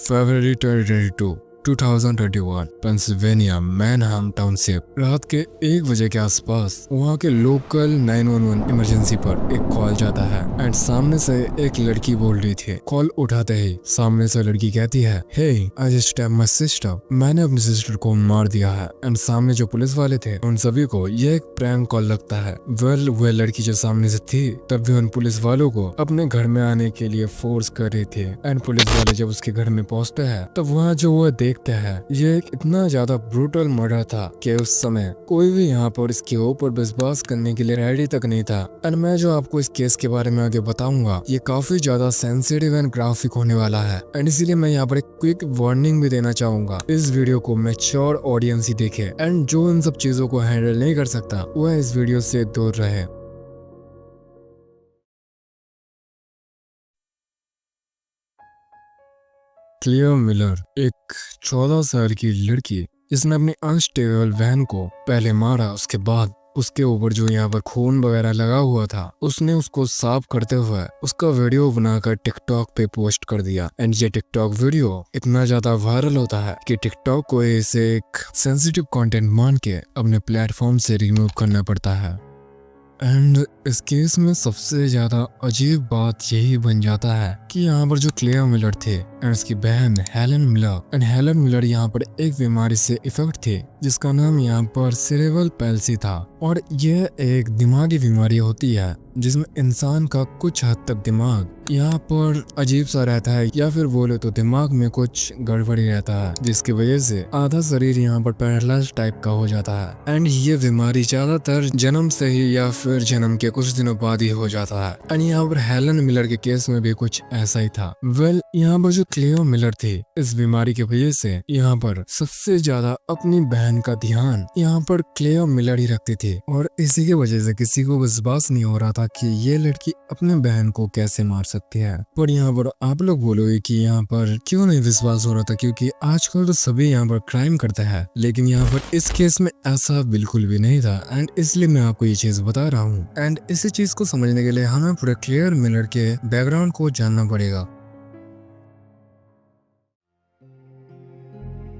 फरवरी 2021 Pennsylvania मैनहम township. रात के 1 बजे के आसपास वहाँ के लोकल 911 इमरजेंसी पर एक कॉल जाता है एंड सामने से एक लड़की बोल रही थी। कॉल उठाते ही सामने से लड़की कहती है, hey I just stab my sister, मैंने अपनी सिस्टर को मार दिया है। एंड सामने जो पुलिस वाले थे उन सभी को ये एक प्रैंक कॉल लगता है। वह लड़की जो सामने से थी तब भी उन पुलिस वालों को अपने घर में आने के लिए फोर्स कर रही थी। एंड पुलिस वाले जब उसके घर में पहुंचते हैं तब वहाँ जो वो देखते हैं ये एक इतना ज्यादा ब्रूटल मर्डर था कि उस समय कोई भी यहाँ पर इसके ऊपर विश्वास करने के लिए रेडी तक नहीं था। एंड मैं जो आपको इस केस के बारे में आगे बताऊंगा ये काफी ज्यादा सेंसिटिव एंड ग्राफिक होने वाला है। एंड इसीलिए मैं यहाँ पर एक क्विक वार्निंग भी देना चाहूंगा, इस वीडियो को मैच्योर ऑडियंस ही देखे एंड जो इन सब चीजों को हैंडल नहीं कर सकता वह इस वीडियो से दूर रहे। क्लेयर मिलर एक 14 साल की लड़की जिसने अपनी अनस्टेबल बहन को पहले मारा, उसके बाद उसके ऊपर जो यहाँ पर खून वगैरह लगा हुआ था उसने उसको साफ करते हुए उसका वीडियो बनाकर टिकटॉक पे पोस्ट कर दिया। एंड ये टिकटॉक वीडियो इतना ज्यादा वायरल होता है कि टिकटॉक को इसे एक सेंसिटिव कंटेंट मान के अपने प्लेटफॉर्म से रिमूव करना पड़ता है। एंड इस केस में सबसे ज्यादा अजीब बात यही बन जाता है कि यहाँ पर जो क्लेयर मिलर थे एंड उसकी बहन हेलन मिलर यहाँ पर एक बीमारी से इफेक्ट थे जिसका नाम यहाँ पर सेरेब्रल पैल्सी था। और यह एक दिमागी बीमारी होती है जिसमें इंसान का कुछ हद तक दिमाग यहाँ पर अजीब सा रहता है, या फिर बोले तो दिमाग में कुछ गड़बड़ी रहता है जिसकी वजह से आधा शरीर यहाँ पर पैरालाइज टाइप का हो जाता है। एंड ये बीमारी ज्यादातर जन्म से ही या फिर जन्म के कुछ दिनों बाद ही हो जाता है। एंड यहाँ पर हेलन मिलर के केस में भी कुछ ऐसा ही था। यहाँ पर जो क्लेयर मिलर थी इस बीमारी की वजह से यहाँ पर सबसे ज्यादा अपनी बहन का ध्यान यहाँ पर क्लेयर मिलर ही रखती थी और इसी की वजह से किसी को विश्वास नहीं हो रहा था कि ये लड़की अपने बहन को कैसे मार सकती है। पर यहाँ पर आप लोग बोलोगे कि यहाँ पर क्यों नहीं विश्वास हो रहा था, क्योंकि आजकल तो सभी यहाँ पर क्राइम करते हैं, लेकिन यहाँ पर इस केस में ऐसा बिल्कुल भी नहीं था। एंड इसलिए मैं आपको ये चीज बता रहा हूँ। एंड इसी चीज को समझने के लिए हमें पूरे क्लेयर मिलर के बैकग्राउंड को जानना पड़ेगा।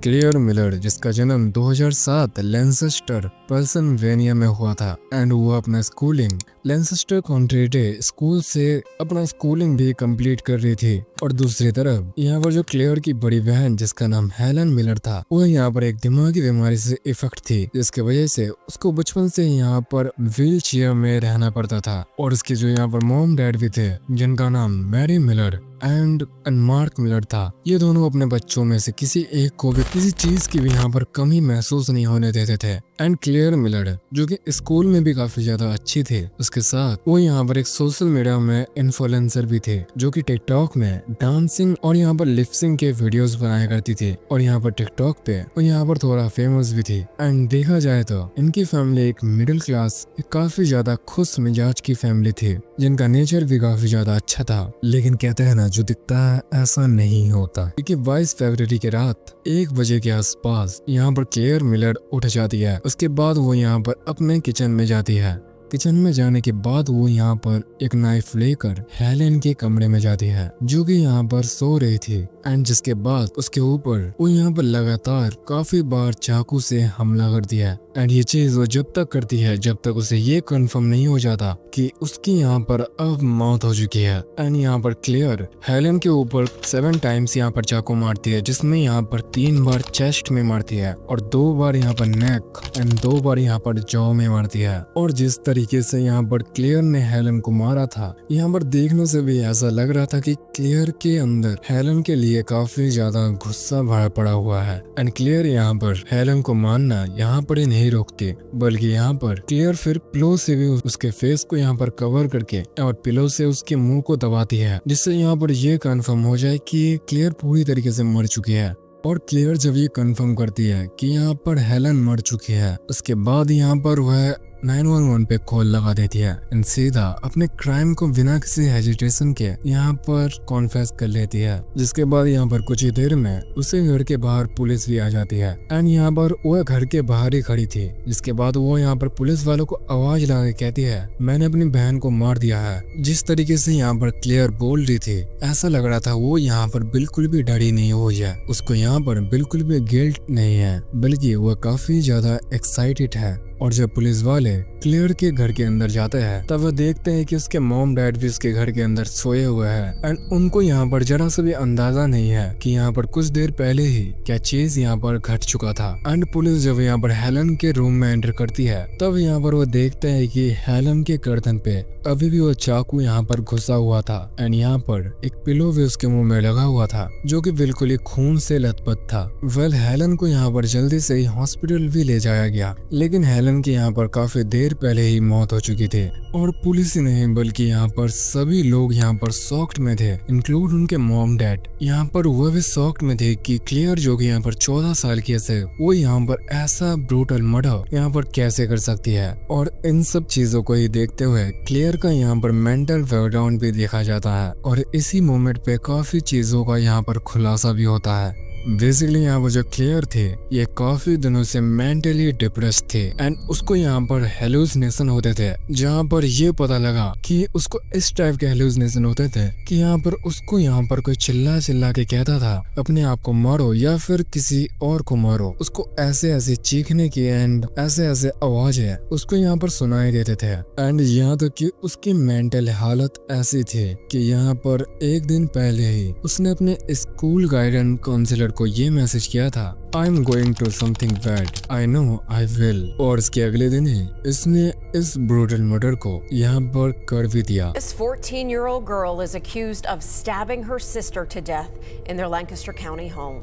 क्लेयर मिलर जिसका जन्म 2007 लेंसेस्टर पेंसिल्वेनिया में हुआ था एंड वो अपना स्कूलिंग लेंसेस्टर कॉन्ट्रेटे स्कूल से अपना स्कूलिंग भी कंप्लीट कर रही थी। और दूसरी तरफ यहाँ पर जो क्लेयर की बड़ी बहन जिसका नाम हेलन मिलर था वो यहाँ पर एक दिमागी बीमारी से इफेक्ट थी जिसकी वजह से उसको बचपन से यहाँ पर व्हील चेयर में रहना पड़ता था। और उसके जो यहाँ पर मॉम डैड भी थे जिनका नाम Mary Miller and Mark Miller था, ये दोनों अपने बच्चों में से किसी एक को भी किसी चीज की भी यहाँ पर कमी महसूस नहीं होने देते थे। एंड क्लेयर मिलर जो कि स्कूल में भी काफी ज्यादा अच्छी थे, उसके साथ वो यहाँ पर एक सोशल मीडिया में इन्फ्लुएंसर भी थे जो कि टिकटॉक में डांसिंग और यहाँ पर लिपसिंग के वीडियोस बनाया करती थी। और यहाँ पर टिकटॉक पे वो यहाँ पर थोड़ा फेमस भी थी। एंड देखा जाए तो इनकी फैमिली एक मिडिल क्लास काफी ज्यादा खुश मिजाज की फैमिली थी जिनका नेचर भी काफी ज्यादा अच्छा था। लेकिन कहते हैं ना जो दिखता है ऐसा नहीं होता, क्योंकि 22 फरवरी की रात 1 बजे के आसपास यहाँ पर क्लेयर मिलर उठ जाती है। उसके बाद वो यहाँ पर अपने किचन में जाती है। किचन में जाने के बाद वो यहाँ पर एक नाइफ लेकर हेलेन के कमरे में जाती है जो कि यहाँ पर सो रही थी। एंड जिसके बाद उसके ऊपर वो यहाँ पर लगातार काफी बार चाकू से हमला करती है। एंड ये चीज वो जब तक करती है जब तक उसे ये कंफर्म नहीं हो जाता कि उसकी यहाँ पर अब मौत हो चुकी है। एंड यहाँ पर क्लेयर हेलेन के ऊपर 7 टाइम्स यहाँ पर चाकू मारती है, जिसमें यहाँ पर 3 बार चेस्ट में मारती है और 2 बार यहाँ पर नेक एंड 2 बार यहाँ पर जॉ में मारती है। और जिस तरीके से यहाँ पर क्लेयर ने हेलेन को मारा था यहाँ पर देखने से भी ऐसा लग रहा था कि क्लेयर के अंदर हेलेन के लिए काफी ज्यादा गुस्सा भरा पड़ा हुआ है। एंड क्लेयर यहाँ पर हेलेन को मारना यहाँ पर ही नहीं रोकती, बल्कि यहाँ पर क्लेयर फिर पिलो से भी उसके फेस को यहाँ पर कवर करके और पिलो से उसके मुंह को दबाती है, जिससे यहाँ पर ये कंफर्म हो जाए कि क्लेयर पूरी तरीके से मर चुकी है। और क्लेयर जब ये कंफर्म करती है कि यहाँ पर हेलन मर चुकी है उसके बाद यहाँ पर वह 911 पे कॉल लगा देती है एंड सीधा अपने क्राइम को बिना किसी हेजिटेशन के यहाँ पर कॉन्फेस कर लेती है। जिसके बाद यहाँ पर कुछ ही देर में उसे घर के बाहर पुलिस भी आ जाती है एंड यहाँ पर वो घर के बाहर ही खड़ी थी। जिसके बाद वो यहाँ पर पुलिस वालों को आवाज लगा के कहती है मैंने अपनी बहन को मार दिया है। जिस तरीके से यहाँ पर क्लियर बोल रही थी ऐसा लग रहा था वो यहाँ पर बिल्कुल भी डरी नहीं हुई है, उसको यहाँ पर बिल्कुल भी गिल्ट नहीं है, बल्कि वो काफी ज्यादा एक्साइटेड है। और जब पुलिस वाले क्लियर के घर के अंदर जाते हैं तब वो देखते हैं कि उसके मॉम डैड भी उसके घर के अंदर सोए हुए हैं एंड उनको यहाँ पर जरा सा भी अंदाजा नहीं है कि यहाँ पर कुछ देर पहले ही क्या चीज यहाँ पर घट चुका था। एंड पुलिस जब यहाँ पर हेलन के रूम में एंटर करती है तब यहाँ पर वो देखते हैं कि हेलन के गर्दन पे अभी भी वो चाकू यहाँ पर घुसा हुआ था एंड यहाँ पर एक पिलो भी उसके मुंह में लगा हुआ था जो कि बिल्कुल ही खून से लथपथ था। वेल हेलन को यहाँ पर जल्दी से ही हॉस्पिटल भी ले जाया गया, लेकिन हेलन की यहाँ पर काफी देर पहले ही मौत हो चुकी थी। और पुलिस ही नहीं बल्कि यहाँ पर सभी लोग यहाँ पर शॉक्ड में थे, इंक्लूड उनके मॉम डैड। यहाँ पर वो भी शॉक्ड में थे कि क्लियर जो कि यहाँ पर 14 साल की है वो यहाँ पर ऐसा ब्रूटल मर्डर यहाँ पर कैसे कर सकती है। और इन सब चीजों को ही देखते हुए क्लियर का यहाँ पर मेंटल बैकग्राउंड भी देखा जाता है और इसी मोमेंट पे काफी चीजों का यहाँ पर खुलासा भी होता है। बेसिकली यहाँ पर जो क्लियर थे ये काफी दिनों से मेंटली डिप्रेस्ड थे एंड उसको यहाँ पर हेलुसिनेशन होते थे, जहाँ पर ये पता लगा कि उसको इस टाइप के हेलुसिनेशन होते थे कि यहाँ पर उसको यहाँ पर कोई चिल्ला चिल्ला के कहता था अपने आप को मारो या फिर किसी और को मारो। उसको ऐसे ऐसे चीखने की एंड ऐसे ऐसे आवाजें उसको यहाँ पर सुनाई देते थे एंड यहाँ तक कि उसकी मेंटल हालत ऐसी थी कि यहाँ पर एक दिन पहले ही उसने अपने स्कूल गाइडेंस काउंसलर को ये मैसेज किया था I am going to something bad I know I will. और इसके अगले दिन ही इसने इस ब्रूटल मर्डर को यहाँ पर कर भी दिया। This 14-year-old girl is accused of stabbing her sister to death in their Lancaster County home.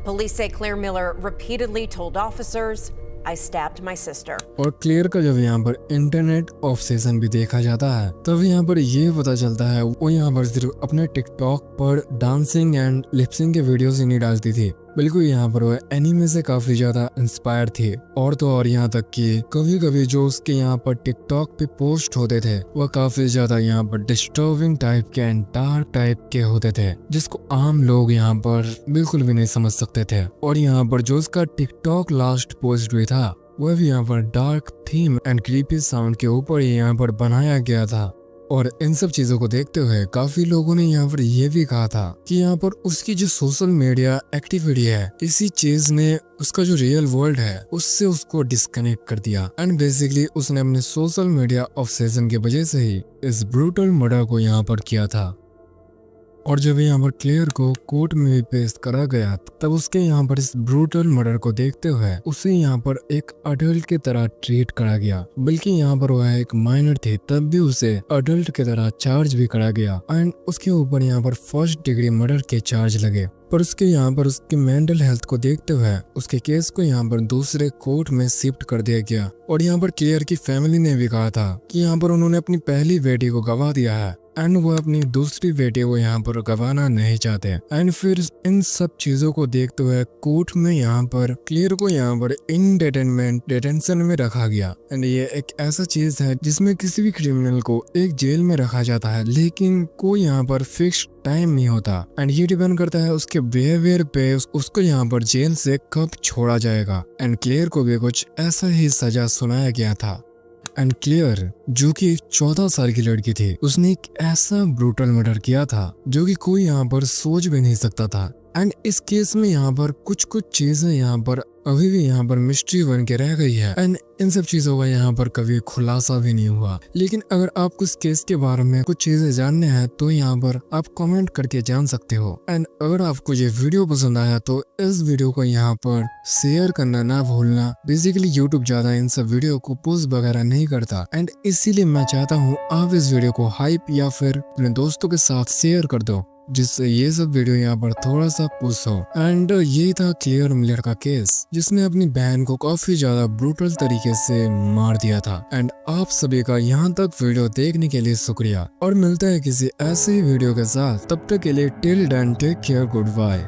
Police say Claire Miller repeatedly told officers, I stabbed my sister. और क्लियर का जब यहाँ पर इंटरनेट ऑब्सेशन भी देखा जाता है तब यहाँ पर ये पता चलता है वो यहाँ पर सिर्फ अपने टिकटॉक पर डांसिंग एंड लिपसिंग के वीडियोस ही नहीं डालती थी, बिल्कुल यहाँ पर वो एनीमे से काफी ज्यादा इंस्पायर थी। और तो और यहाँ तक कि कभी कभी जो उसके यहाँ पर टिकटॉक पे पोस्ट होते थे वो काफी ज्यादा यहाँ पर डिस्टर्बिंग टाइप के एंड डार्क टाइप के होते थे जिसको आम लोग यहाँ पर बिल्कुल भी नहीं समझ सकते थे। और यहाँ पर जो उसका टिकटॉक लास्ट पोस्ट हुई था वह भी यहाँ पर dark theme and creepy sound के ऊपर ही यहाँ पर बनाया गया था। और इन सब चीजों को देखते हुए काफी लोगों ने यहाँ पर यह भी कहा था कि यहाँ पर उसकी जो सोशल मीडिया एक्टिविटी है इसी चीज ने उसका जो रियल वर्ल्ड है उससे उसको डिस्कनेक्ट कर दिया एंड बेसिकली उसने अपने सोशल मीडिया ऑब्सेशन की वजह से ही इस ब्रूटल मर्डर को यहाँ पर किया था। और जब यहाँ पर क्लियर को कोर्ट में भी पेश करा गया तब उसके यहाँ पर इस ब्रूटल मर्डर को देखते हुए उसे यहाँ पर एक अडल्ट की तरह ट्रीट करा गया, बल्कि यहाँ पर वह एक माइनर थी तब भी उसे अडल्ट की तरह चार्ज भी करा गया एंड उसके ऊपर यहाँ पर फर्स्ट डिग्री मर्डर के चार्ज लगे। पर उसके यहाँ पर उसकी मेंटल हेल्थ को देखते हुए उसके केस को यहाँ पर दूसरे कोर्ट में शिफ्ट कर दिया गया। और यहाँ पर क्लियर की फैमिली ने भी कहा था कि यहाँ पर उन्होंने अपनी पहली बेटी को गवा दिया है एंड वो अपनी दूसरी बेटी को यहाँ पर गवाना नहीं चाहते। एंड फिर इन सब चीजों को देखते हुए कोर्ट में यहाँ पर क्लियर को यहाँ पर डिटेंशन में रखा गया एंड ये एक ऐसा चीज है जिसमें किसी भी क्रिमिनल को एक जेल में रखा जाता है लेकिन कोई यहाँ पर फिक्स टाइम नहीं होता एंड ये डिपेंड करता है उसके बिहेवियर पे उसको यहाँ पर जेल से कब छोड़ा जाएगा। एंड क्लियर को भी कुछ ऐसा ही सजा सुनाया गया था। एंड क्लियर जो कि 14 साल की लड़की थी उसने एक ऐसा ब्रूटल मर्डर किया था जो कि कोई यहाँ पर सोच भी नहीं सकता था। एंड इस केस में यहाँ पर कुछ चीजें यहाँ पर अभी भी यहाँ पर मिस्ट्री बन के रह गई है एंड इन सब चीजों का यहाँ पर कभी खुलासा भी नहीं हुआ। लेकिन अगर आपको इस केस के बारे में कुछ चीजें जानने हैं तो यहाँ पर आप कमेंट करके जान सकते हो। एंड अगर आपको ये वीडियो पसंद आया तो इस वीडियो को यहाँ पर शेयर करना ना भूलना। बेसिकली यूट्यूब ज्यादा इन सब वीडियो को पोस्ट वगैरह नहीं करता एंड इसीलिए मैं चाहता हूँ आप इस वीडियो को हाइप या फिर अपने दोस्तों के साथ शेयर कर दो जिससे ये सब वीडियो यहाँ पर थोड़ा सा पुश हो। एंड ये था क्लियर मिलर का केस जिसने अपनी बहन को काफी ज्यादा ब्रूटल तरीके से मार दिया था। एंड आप सभी का यहाँ तक वीडियो देखने के लिए शुक्रिया और मिलता है किसी ऐसे ही वीडियो के साथ। तब तक के लिए till then take care, good bye.